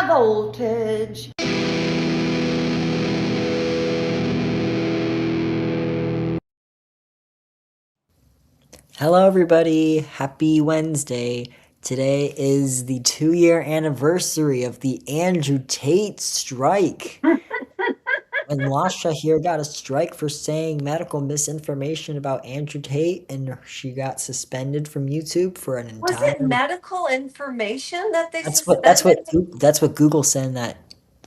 voltage. Hello, everybody. Happy Wednesday. Today is the 2-year anniversary of the Andrew Tate strike. When Lasha here got a strike for saying medical misinformation about Andrew Tate, and she got suspended from YouTube for an Was entire. it medical information that they That's what that's what suspended? that's what Google sent in that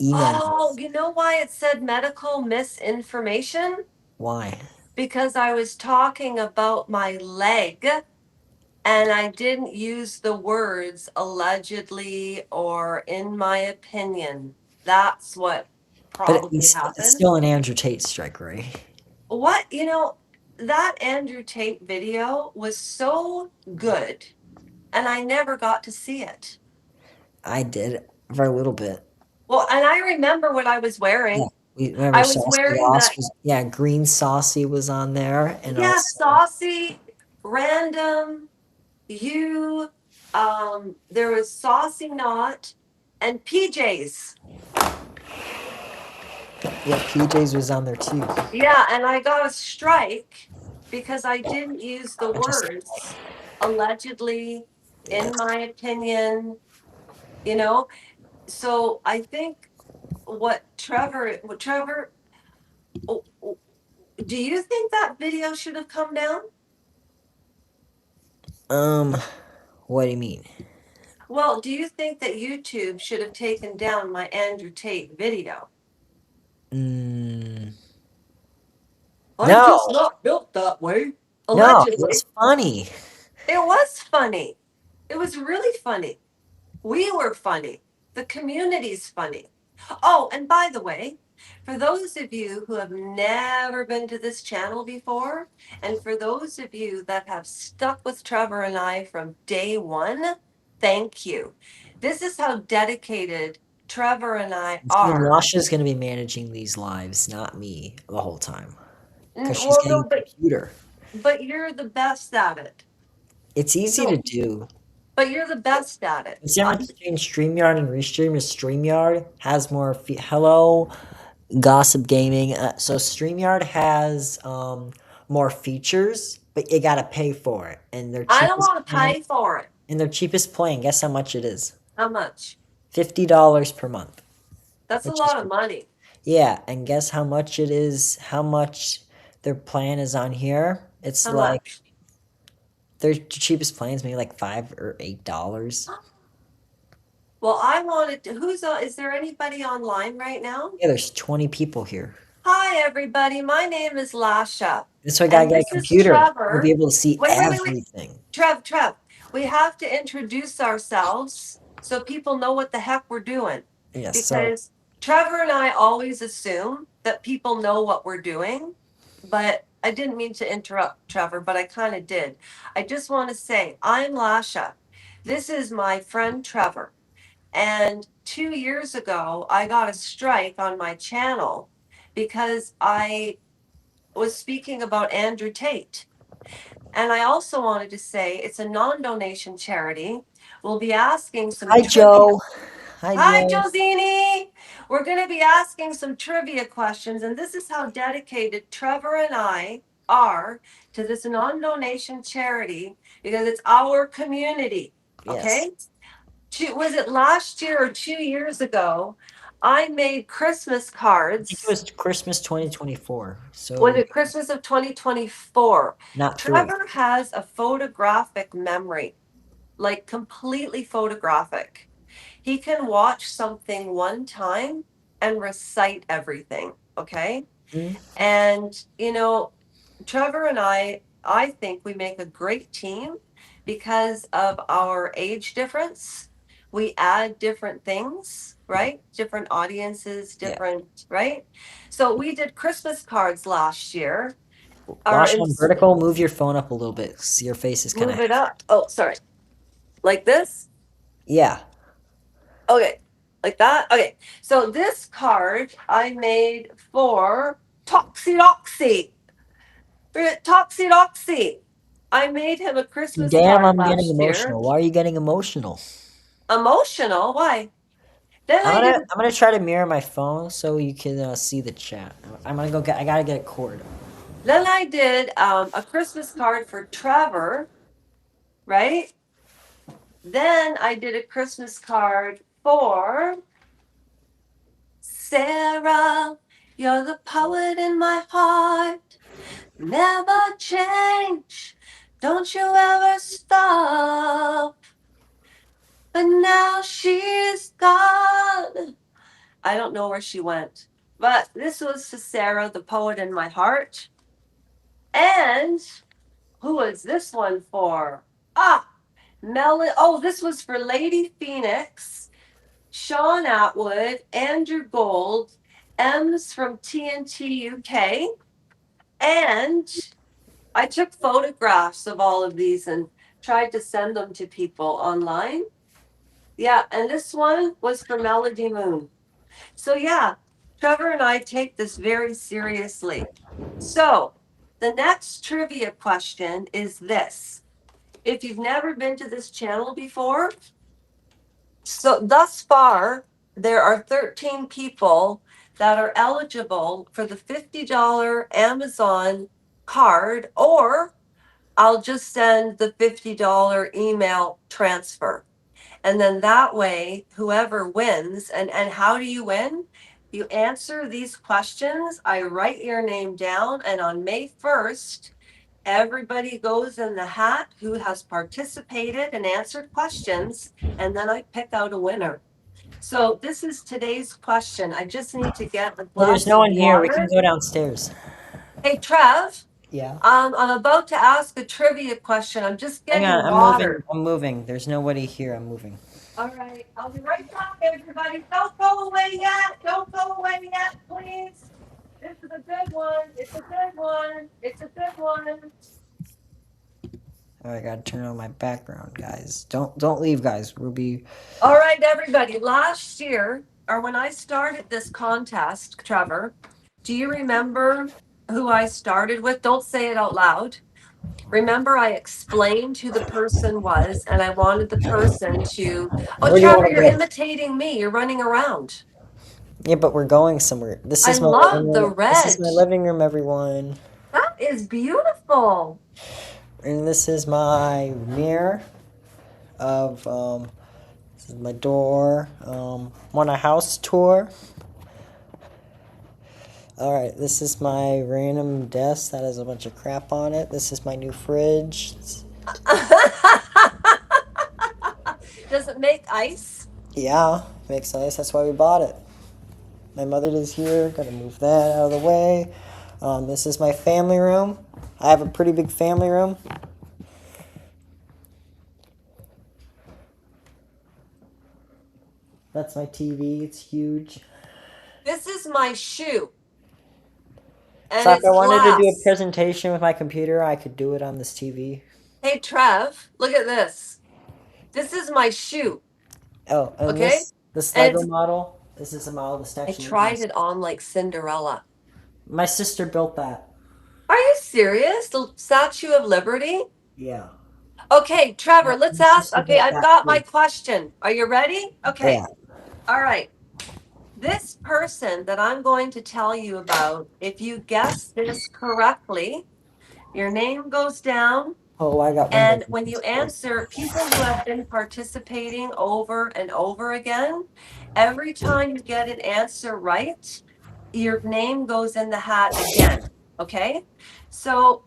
email. Oh, you know why it said medical misinformation? Why? Because I was talking about my leg and I didn't use the words allegedly or in my opinion. That's what But probably it's happened. still an Andrew Tate strike, right? What, that Andrew Tate video was so good and I never got to see it. I did for a little bit. Well, and I remember what I was Yeah, wearing. we remember I was Saucy wearing Lost that, was, yeah, Green Saucy was on there, and yeah, also saucy, random, you, there was Saucy Knot and PJs. yeah, PJ's was on there too. Yeah, and I got a strike because I didn't use the I just words allegedly, yeah. in my opinion, you know? So I think what Trevor, oh, oh, do you think that video should have come down? Um, what do you mean? Well, do you think that YouTube should have taken down my Andrew Tate video? Mm, I'm just no, not built that way. no, Allegedly. it's funny. It was funny. It was really funny. We were funny. The community's funny. Oh, and by the way, for those of you who have never been to this channel before, and for those of you that have stuck with Trevor and I from day one, thank you. This is how dedicated Trevor and I are. Lasha's gonna be managing these lives, not me, the whole time, because she's Well, getting no, a computer. but you're the best at it. It's easy to So, do. but you're the best at it. The difference between StreamYard and Restream is StreamYard has more. Hello, Gossip Gaming. So StreamYard has more features, but you gotta pay for it, and their I don't cheapest want to plan. pay for it. And their cheapest plan. Guess how much it is? How much? $50 per month, That's a which is lot of money. yeah. And guess how much it is? How much their plan is on here? It's How like much? their cheapest plan is maybe like $5 or $8. Well, I wanted to. Is there anybody online right now? Yeah, there's 20 people here. Hi, everybody. My name is Lasha. That's why I gotta And get a this is computer. We'll be Trevor. able to see Wait. everything. Trev. We have to introduce ourselves so people know what the heck we're doing. Yes, sorry. Because Trevor and I always assume that people know what we're doing. But I didn't mean to interrupt, Trevor, but I kind of did. I just want to say I'm Lasha. This is my friend Trevor. And 2 years ago, I got a strike on my channel because I was speaking about Andrew Tate. And I also wanted to say it's a non donation charity. We'll be asking some Hi, trivia. Joe. Hi, Hi, Joe. Josini. We're going to be asking some trivia questions. And this is how dedicated Trevor and I are to this non donation charity because it's our community. Yes. Okay. Was it last year or 2 years ago? I made Christmas I think it cards. was Christmas 2024. Was So it Christmas of 2024? not 3. Trevor has a photographic memory, like completely photographic. He can watch something one time and recite everything. Okay. Mm, And, Trevor and I think we make a great team because of our age difference. We add different things, right? Different audiences, yeah. different, right? So we did Christmas cards last year. Or Lash on vertical. Move your phone up a little bit. 'Cause your face is kind of. move it up. Oh, sorry. Like this? Yeah. Okay. Like that? Okay. So this card I made for Toxie. Toxie. I made him a Christmas Damn, card I'm getting last year. emotional. Why are you getting emotional? Emotional? Why? Then I did I'm gonna try to mirror my phone so you can see the chat. I'm gonna go get. I gotta get a cord. a Christmas card for Trevor, right? Then I did a Christmas card for Sarah. You're the poet in my heart. Never change. Don't you ever stop. But now she's gone. I don't know where she went. But this was to Sarah, the poet in my heart. And who is this one for? Ah, Melon. Oh, this was for Lady Phoenix, Sean Atwood, Andrew Gold, M's from TNT UK. And I took photographs of all of these and tried to send them to people online. Yeah, and this one was for Melody Moon. So, yeah, Trevor and I take this very seriously. So, the next trivia question is this. If you've never been to this channel before, so thus far, there are 13 people that are eligible for the $50 Amazon card, or I'll just send the $50 email transfer. And then that way, whoever wins, and how do you win? You answer these questions. I write your name down, and on May 1st, everybody goes in the hat who has participated and answered questions, and then I pick out a winner. So this is today's question. I just need to get a Well, there's glass no of one here. We can water. go downstairs. Hey, Trev, Yeah. I'm about to ask a trivia question. I'm just Hang on. getting I'm moving. water. I'm moving. There's nobody here. I'm moving. All right, I'll be right back, everybody. Don't go away yet. Don't go away yet, please. This is a good one. It's a good one. It's a good one. Oh, I gotta turn on my background, guys. Don't leave, guys. We'll be. All right, everybody. Last year, or when I started this contest, Trevor, do you remember who I started with? Don't say it out loud. Remember, I explained who the person was, and I wanted the person to. Oh, Where do you Trevor, want to you're go? imitating me. You're running around. Yeah, but we're going somewhere. This I is my living love the room. This is red. my living room, everyone. That is beautiful. And this is my mirror of this is my door. Want a house tour? All right, this is my random desk that has a bunch of crap on it. This is my new fridge. Does it make ice? Yeah, makes sense. That's why we bought it. My mother is here. Gotta move that out of the way. This is my family room. I have a pretty big family room. That's my TV. It's huge. This is my shoe, and So if it's I wanted to do a glass. presentation with my computer, I could do it on this TV. Hey, Trev, look at this. This is my shoe, Oh, and okay? this And Lego it's, model. This is a model that's I actually tried it on like Cinderella. my sister built that. Are you serious? The Statue of Liberty? Yeah. Okay, Trevor, let's My ask. sister Okay, built I've that got my too. question. Are you ready? Yeah. Okay, all right. This person that I'm going to tell you about, if you guess this correctly, your name goes down. Oh, I got windows. And when you answer, people who have been participating over and over again, every time you get an answer right, your name goes in the hat again. Okay. So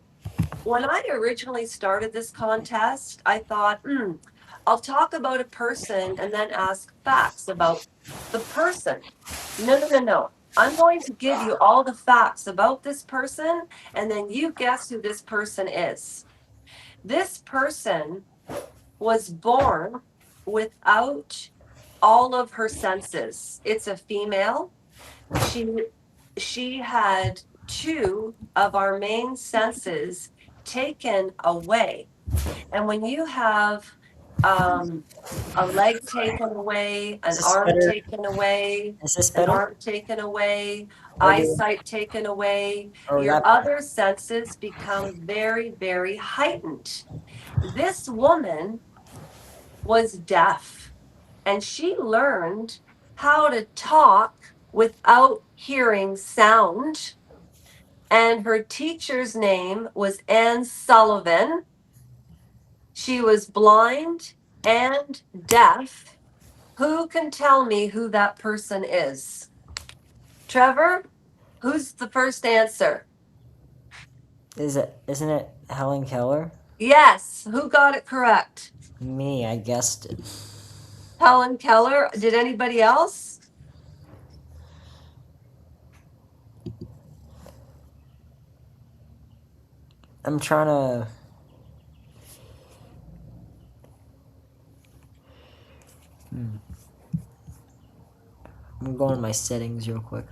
when I originally started this contest, I thought, I'll talk about a person and then ask facts about the person. No, no, no, no. I'm going to give you all the facts about this person, and then you guess who this person is. This person was born without all of her senses. It's a female. She she had two of our main senses taken away. And when you have um, a leg taken away, Is an this arm better? taken away, Is this an better? arm taken away, Or do you, eyesight taken away, or your that better? other senses become very, very heightened. This woman was deaf, and she learned how to talk without hearing sound. And her teacher's name was Anne Sullivan. She was blind and deaf. Who can tell me who that person is? Trevor, who's the first answer? Isn't it Helen Keller? Yes, who got it correct? Me, I guessed it. Helen Keller. Did anybody else? I'm trying to. I'm going to my settings real quick.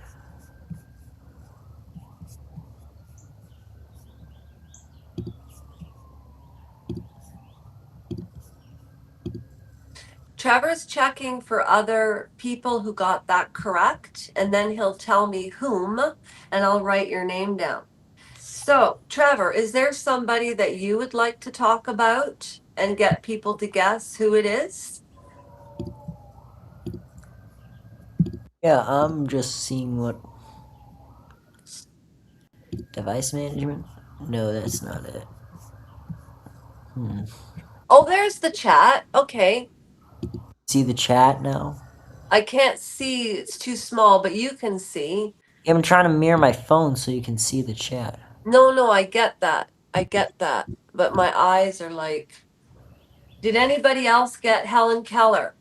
Trevor's checking for other people who got that correct, and then he'll tell me whom, and I'll write your name down. So, Trevor, is there somebody that you would like to talk about and get people to guess who it is? Yeah, I'm just seeing what device management. No, that's not it. Oh, there's the chat. Okay. See the chat now? I can't see, it's too small, but you can see. Yeah, I'm trying to mirror my phone so you can see the chat. No, I get that. I get that. But my eyes are like, did anybody else get Helen Keller?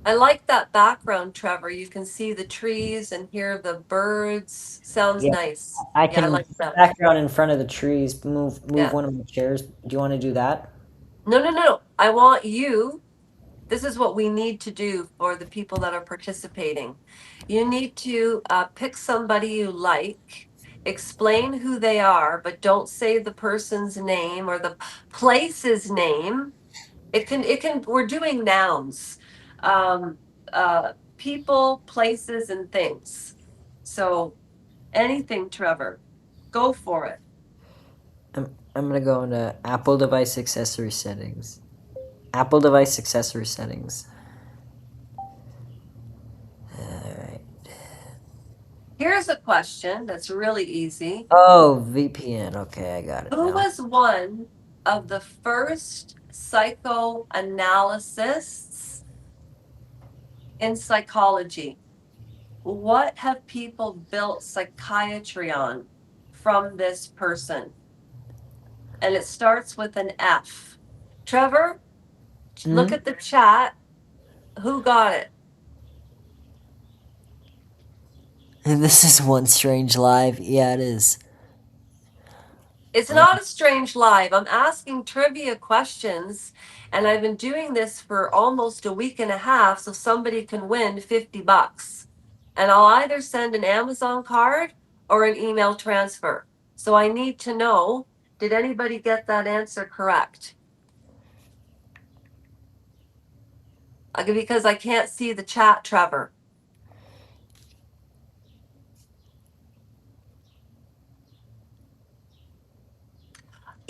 I like that background, Trevor. You can see the trees and hear the birds. Sounds Yeah, nice. I Yeah, I can like that. background in front of the trees. Move Yeah. one of my chairs. Do you want to do that? No. I want you. This is what we need to do for the people that are participating. You need to pick somebody you like, explain who they are, but don't say the person's name or the place's name. We're doing nouns, um, people, places, and things. So anything, Trevor, go for it. I'm gonna go into Apple device accessory settings. Apple device accessory settings. Alright. Here's a question that's really easy. Oh, VPN. Okay, I got it Who now. was one of the first psychoanalysts in psychology? What have people built psychiatry on from this person? And it starts with an F. Trevor, look Hmm? at the chat. Who got it? This is One Strange Live. Yeah, it is. It's Uh, not a strange live. I'm asking trivia questions, and I've been doing this for almost a week and a half so somebody can win 50 bucks. And I'll either send an Amazon card or an email transfer. So I need to know, did anybody get that answer correct? Because I can't see the chat, Trevor.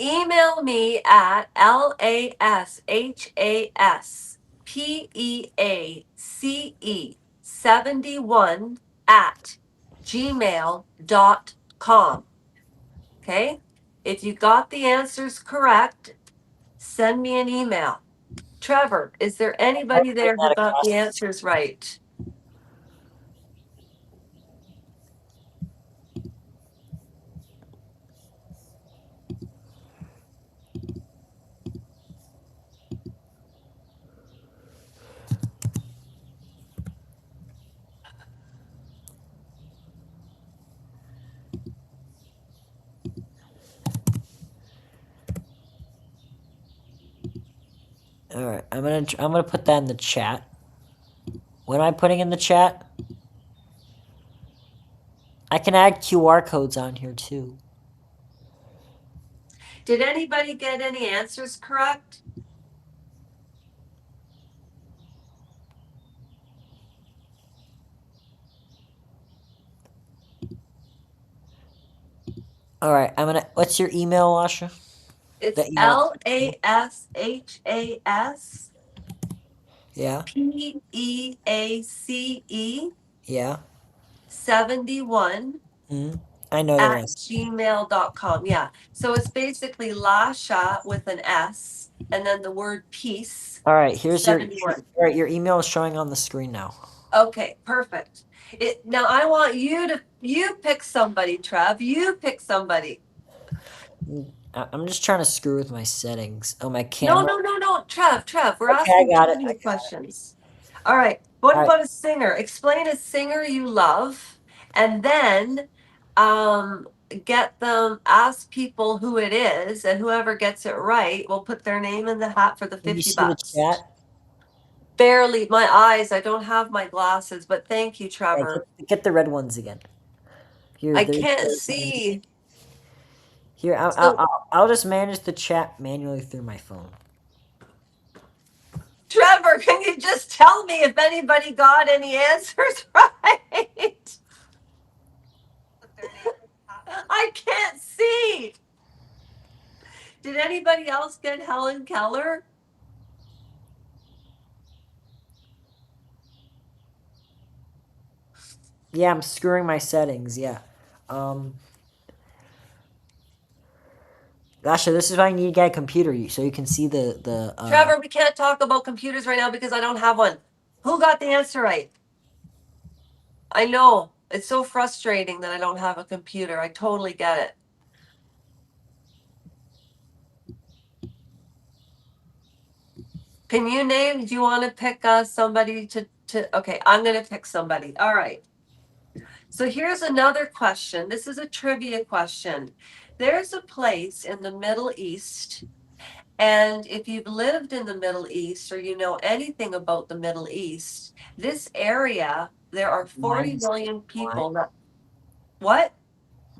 Email me at LASHASPEACE71 at gmail.com. Okay? If you got the answers correct, send me an email. Trevor, is there anybody bring there who that got the across. answers right? All right, I'm gonna put that in the chat. What am I putting in the chat? I can add QR codes on here too. Did anybody get any answers correct? All right, I'm gonna. What's your email, Asha? It's that you want? LASHAS Yeah. PEACE Yeah. 71 Mm. I know the at rest. gmail.com. Yeah. So it's basically Lasha with an S and then the word peace All right. Here's your. 71. All right. Your email is showing on the screen now. Okay, perfect. Now I want you pick somebody, Trev. You pick somebody. I'm just trying to screw with my settings. Oh, my No, camera. no, no, no, Trev. We're Okay, I asking got it. I trivia got it. questions. All right. What All right. about a singer? Explain a singer you love, and then um, get them. Ask people who it is, and whoever gets it right will put their name in the hat for the Can you 50 see the bucks. chat? Barely my eyes. I don't have my glasses, but thank you, Yeah, Trevor. get the red ones again. Here, I there's can't the name. see. Here, So, I'll just manage the chat manually through my phone. Trevor, can you just tell me if anybody got any answers right? I can't see. Did anybody else get Helen Keller? Yeah, I'm screwing my settings. Yeah. Um, Gasha, this is why I need to get a computer so you can see the. Trevor, we can't talk about computers right now because I don't have one. Who got the answer right? I know. It's so frustrating that I don't have a computer. I totally get it. Can you name? Do you want to pick somebody to? Okay, I'm going to pick somebody. All right. So here's another question. This is a trivia question. There's a place in the Middle East, and if you've lived in the Middle East or you know anything about the Middle East, this area, there are 40 Mine's million blind. people that, what?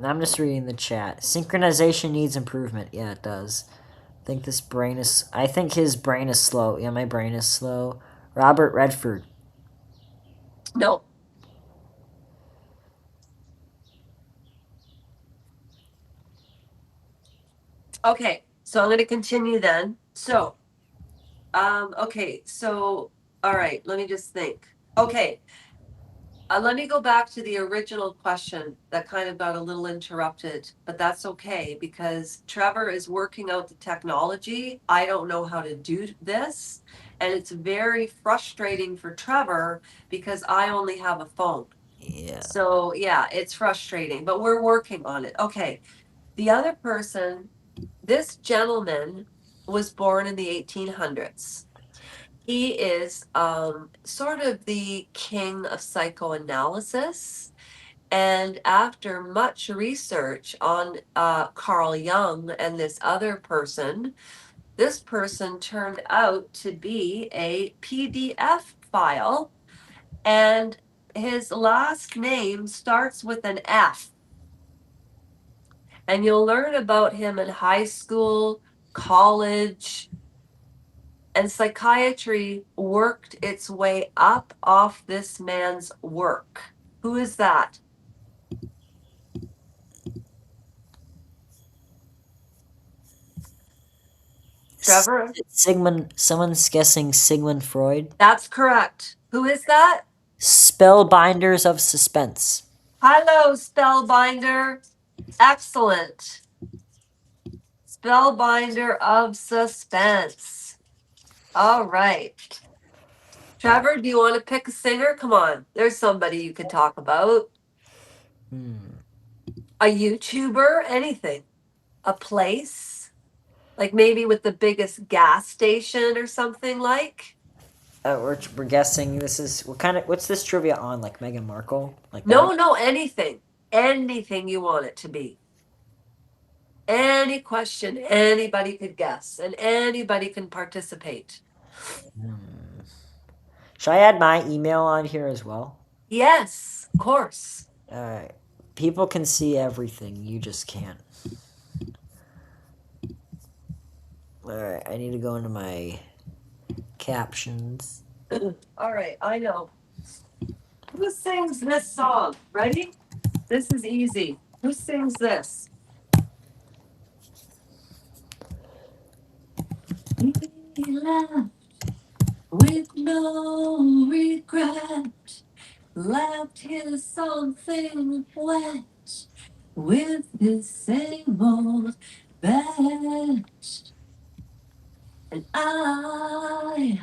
I'm just reading the chat. Synchronization needs improvement. Yeah, it does. I think this brain is. I think his brain is slow. Yeah, my brain is slow. Robert Redford. No. Okay, so I'm going to continue then. So, all right, let me just think. Okay, let me go back to the original question that kind of got a little interrupted, but that's okay because Trevor is working out the technology. I don't know how to do this, and it's very frustrating for Trevor because I only have a phone. Yeah. So, yeah, it's frustrating, but we're working on it. Okay, the other person, this gentleman was born in the 1800s. He is sort of the king of psychoanalysis. And after much research on Carl Jung and this person turned out to be a PDF file. And his last name starts with an F. And you'll learn about him in high school, college, and psychiatry worked its way up off this man's work. Who is that? Trevor? Sigmund. Someone's guessing Sigmund Freud. That's correct. Who is that? Spellbinders of suspense. Hello, Spellbinder. Excellent. Spellbinder of suspense. All right. Trevor, do you want to pick a singer? Come on. There's somebody you could talk about. Hmm. A YouTuber, anything. A place, like maybe with the biggest gas station or something like. We're guessing this is what kind of what's this trivia on? Like Meghan Markle, like that? No, no, anything. Anything you want it to be. Any question anybody could guess and anybody can participate. Hmm. Should I add my email on here as well? Yes, of course. All right. People can see everything. You just can't. All right. I need to go into my captions. All right, I know. Who sings this song? Ready? This is easy. Who sings this? He left with no regret, left here something wet with his same old bet. And I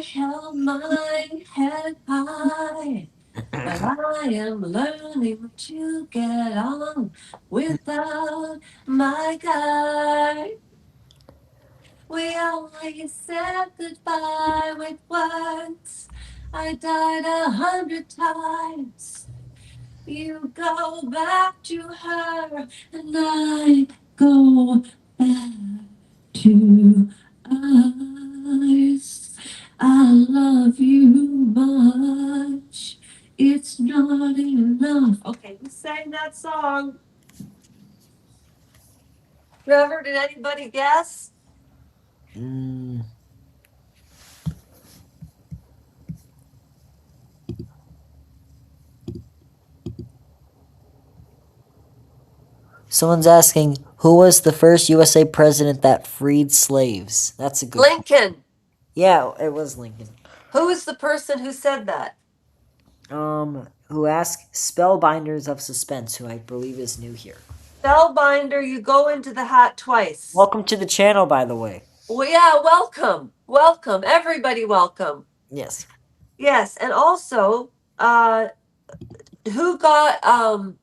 held my head high, but I am learning to get on without my guy. We always said goodbye with words. I died 100 times. You go back to her, and I go back to us. I love you much. It's not enough. Okay, who sang that song? Trevor, did anybody guess? Mm. Someone's asking, who was the first USA president that freed slaves? That's a good question. Lincoln. Yeah, it was Lincoln. Who is the person who said that? Who asked Spellbinders of Suspense, who I believe is new here. Spellbinder, you go into the hat twice. Welcome to the channel, by the way. Well, yeah, welcome. Welcome. Everybody welcome. Yes. Yes, and also, who got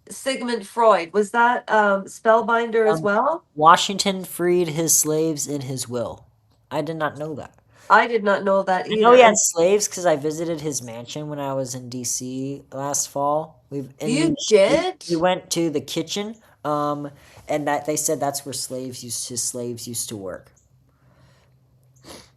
Sigmund Freud? Was that Spellbinder as well? Washington freed his slaves in his will. I did not know that. I did not know that I know either. he had And slaves because I visited his mansion when I was in DC last fall. you did? We went to the kitchen, and that they said that's where his slaves used to work.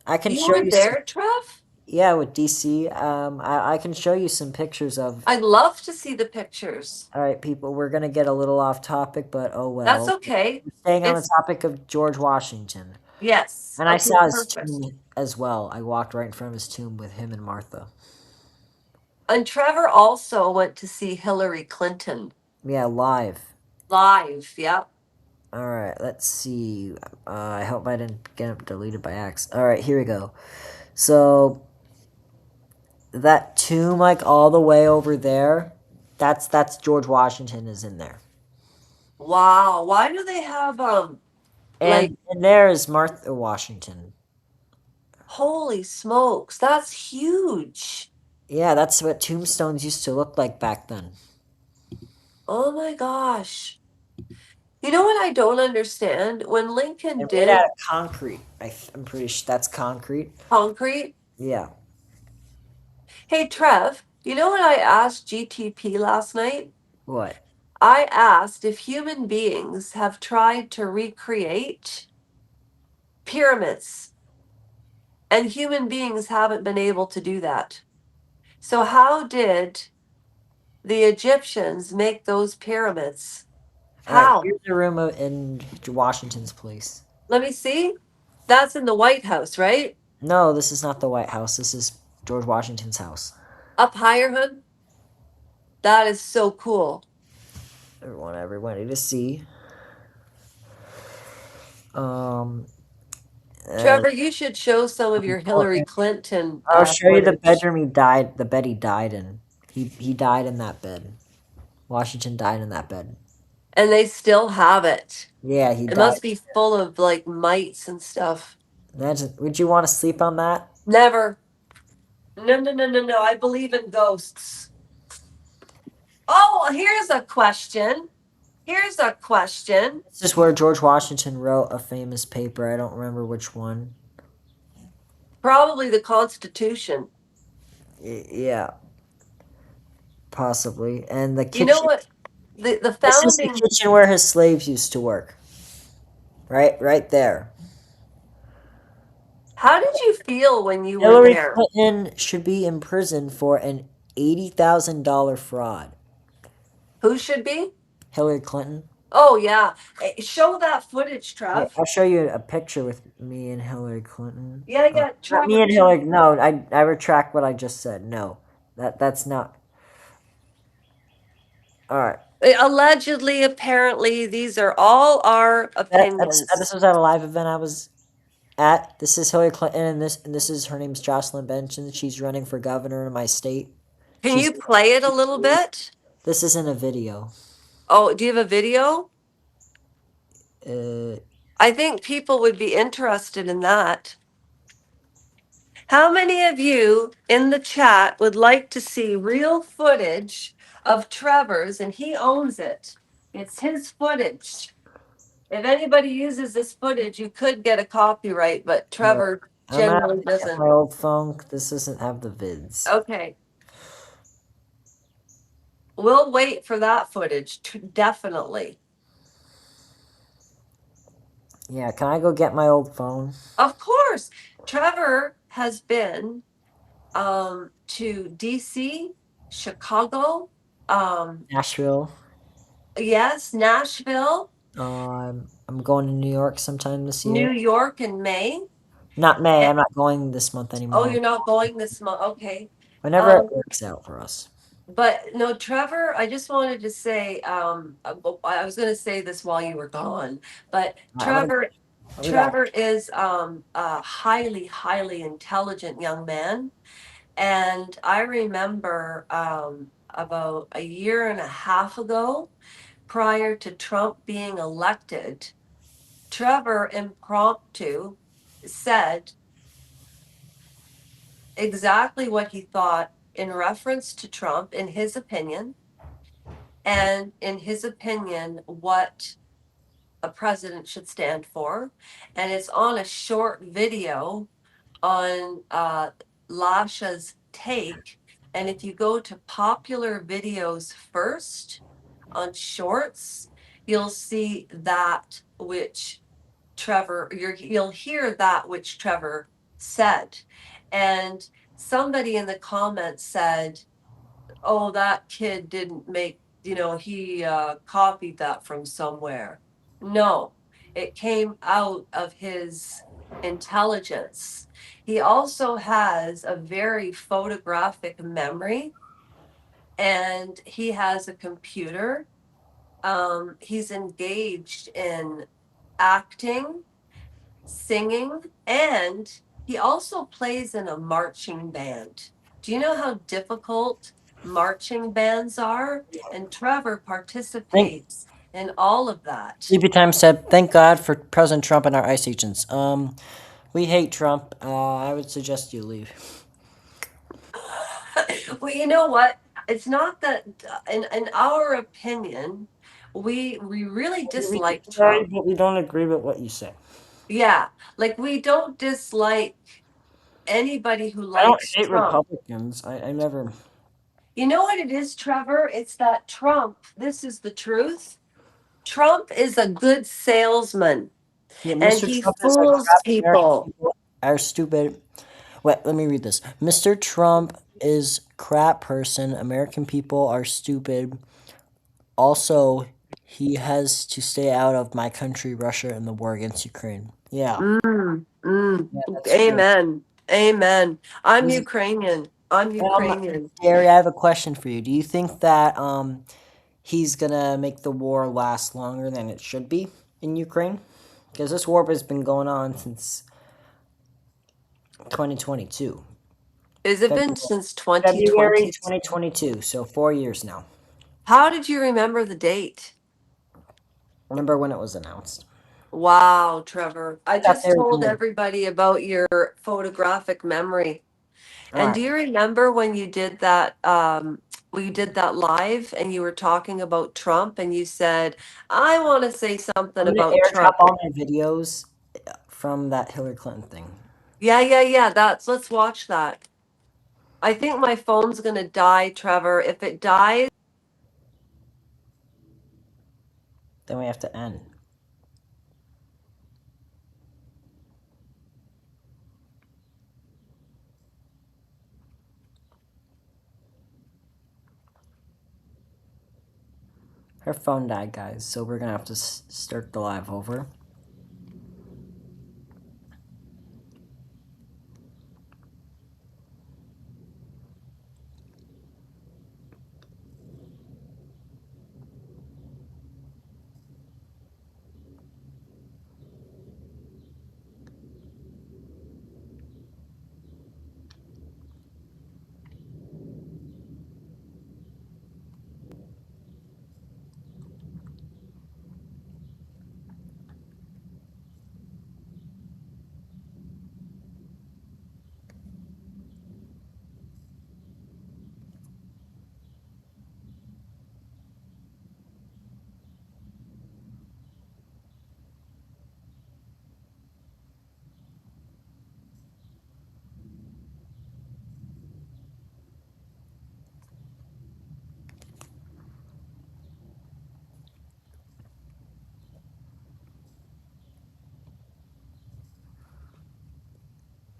I can You show were you some, there, Trev? yeah, with DC. I can show you some pictures of. I'd love to see the pictures. All right, people, we're gonna get a little off topic, but oh That's well. okay. Staying on the It's topic of George Washington. yes. And I Okay, saw his perfect. tomb as well. I walked right in front of his tomb with him and Martha. And Trevor also went to see Hillary Clinton Yeah, live. live. Yep. All right, let's see. I hope I didn't get it deleted by accident. All right, here we go. So that tomb, like all the way over there, that's George Washington is in there, Wow. Why do they have like and there is Martha Washington. holy smokes, that's huge. Yeah, that's what tombstones used to look like back then. Oh my gosh. You know what I don't understand? When Lincoln They're made out did of concrete. I'm pretty sure that's concrete. concrete. Yeah. Hey Trev, you know what I asked GTP last night? What? I asked if human beings have tried to recreate pyramids, and human beings haven't been able to do that. So, how did the Egyptians make those pyramids? All right, How? here's the room in Washington's place. Let me see. That's in the White House, right? No, this is not the White House. This is George Washington's house. Up higher, hun? That is so cool. Everybody to see. Um, uh, Trevor, you should show some of your Hillary Clinton I'll show you the footage. bedroom he died. The bed he died in. He died in that bed. Washington died in that bed. And they still have it. Yeah, he It died. must be full of like mites and stuff. Imagine. Would you want to sleep on that? Never. No, no, no, no, no. I believe in ghosts. Oh, here's a question. Here's a question. This is where George Washington wrote a famous paper. I don't remember which one. Probably the Constitution. Yeah, possibly. And the You know kitchen. what? The This is the founding. kitchen where his slaves used to work. Right there. How did you feel when you were Hillary there? Clinton should be in prison for an $80,000 fraud. Who should be? Hillary Clinton. Oh, yeah. Show that footage, Yeah, Trev. I'll show you a picture with me and Hillary Clinton. Yeah, yeah, Not me Trevor. and Hillary. No, I retract what I just said. No, that's not. All right. Allegedly, apparently, these are all our This opinions. was at a live event I was This is Hillary Clinton, and this is her name's Jocelyn Benson. She's running for governor in my state. Can She's you play it a little bit? This isn't a video. Oh, do you have a video? Uh, I think people would be interested in that. How many of you in the chat would like to see real footage of Trevor's, and he owns it? It's his footage. If anybody uses this footage, you could get a copyright, but yeah. Trevor I'm gonna have generally to get doesn't. my old phone. This doesn't have the vids. Okay, we'll wait for that footage, definitely. Yeah, can I go get my old phone? Of course, Trevor has been to DC, Chicago, Nashville. yes, Nashville, I'm going to New York sometime this year. New York in May. Not May. And, I'm not going this month oh, anymore. you're not going this month. Okay. Whenever it Um, works out for us. but no, Trevor, I just wanted to say, I was going to say this while you were gone, but All right, what we got? Trevor is a highly, highly intelligent young man. And I remember about a year and a half ago, prior to Trump being elected, Trevor impromptu said exactly what he thought in reference to Trump, in his opinion, and in his opinion, what a president should stand for. And it's on a short video on Lasha's Take. And if you go to popular videos first on shorts, you'll see that which you'll hear that which Trevor said. And somebody in the comments said, oh, that kid didn't make, he copied that from somewhere. No, it came out of his intelligence. He also has a very photographic memory, and he has a computer. He's engaged in acting, singing, and he also plays in a marching band. Do you know how difficult marching bands are? And Trevor Thank participates in all of that. Sleepy Time said, "Thank God for President Trump and our ICE agents." We hate Trump. I would suggest you leave. Well, you know what? It's not that, in our opinion, we really dislike Sorry, Trump. but we don't agree with what you say. Yeah, like we don't dislike anybody who I don't likes hate Trump. Republicans. I never. You know what it is, Trevor? It's that Trump, this is the truth. Trump is a good salesman, Yeah, and Mr. he Trump is a fools crap. American people. people are stupid. Wait, let me read this. Mr. Trump is crap person. American people are stupid. Also, he has to stay out of my country, Russia, and the war against Ukraine. Yeah, Mm, mm. yeah, that's true. Amen. Amen. I'm He's, Ukrainian. I'm Ukrainian. Gary, I have a question for you. Do you think that he's gonna make the war last longer than it should be in Ukraine? Because this war has been going on since 2022. Has it been February, since February 2020? 2022, so 4 years now. How did you remember the date? Remember when it was announced? Wow, Trevor. I I thought they just were told gonna. everybody about your photographic memory. All And do right. you remember when you did that we did that live and you were talking about Trump and you said, I want to say something I'm gonna about airdrop Trump. all my videos from that Hillary Clinton thing. Yeah, yeah, yeah. Let's watch that. I think my phone's gonna die, Trevor. If it dies, Then we have to end. Her phone died, guys, so we're gonna have to start the live over.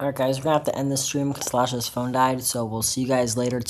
Alright, guys, we're gonna have to end the stream because Lasha's phone died, so we'll see you guys later.